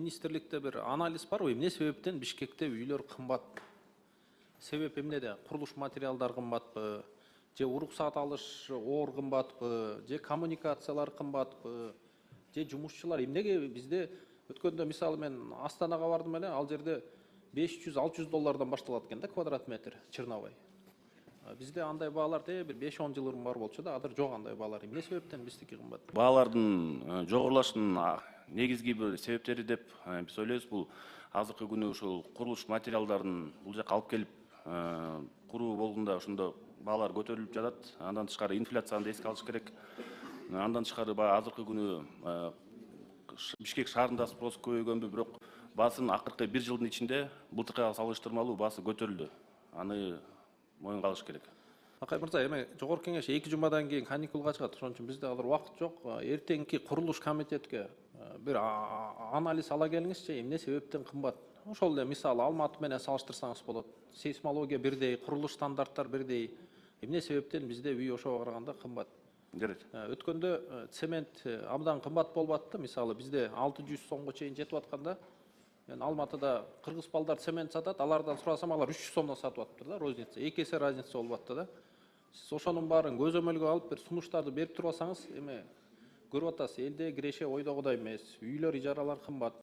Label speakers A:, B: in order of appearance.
A: министрликте bir анализ бар, эмне себептен Бишкекте үйлөр кымбат? Себеп эмнеде? Курулуш материалдар кымбатпы? Же уруксат алыш оор кымбатпы? Же коммуникациялар кымбатпы? Же жумушчулар эмнеге бизде өткөндө мисалы мен Астанага бардым эле, ал жерде 500-600 доллардан башталат экен да квадрат метр Черновой. Бизде андай баалар бир 5-10 жыл бар болчу да, азыр жок андай баалар. Эмне себептен биздики кымбат?
B: Баалардын жогорулашынын негизги бир себептери деп биз ойлойбуз. Бул азыркы күнү ушул курулуш материалдарын бул жака алып келип куруу болгондо ошондо баалар көтөрүлүп жатат. Андан тышкары инфляцияны да эске алыш керек. Андан тышкары азыркы күнү Бишкек шаарында спрос көбөйгөнбү, бирок баасынын акыркы 1 жылдын ичинде былтыркыга салыштырмалуу баасы көтөрүлдү. Аны моюнга алыш керек.
A: Акай мырза, эми жогорку кеңеш 2 жумадан кийин каникулга чыгат. Ошон үчүн бизде азыр убакыт жок. Эртеңки курулуш комитетке бир анализ ала келиңизчи, эмне себептен кымбат? Ошол эле мисалы Алматы менен салыштырсаңыз болот. Сейсмология бирдей, курулуш стандарттар бирдей. Эмне себептен бизде үй ошого караганда кымбат?
B: Жарайт.
A: Өткөндө цемент абдан кымбат болуп атты. Мисалы бизде 600 сомго чейин жетип атканда, мен Алматыда кыргыз балдар цемент сатат, алардан сурасам алар 300 сомдон сатып атыптыр да, розница. 2 эсе разница болуп атты да. Сиз ошонун баарын көзөмөлгө алып бир сунуштарды берип турсаңыз, эми көрүп атасыз, элде киреше ойдогудай эмес, үйлөр ижаралар кымбат.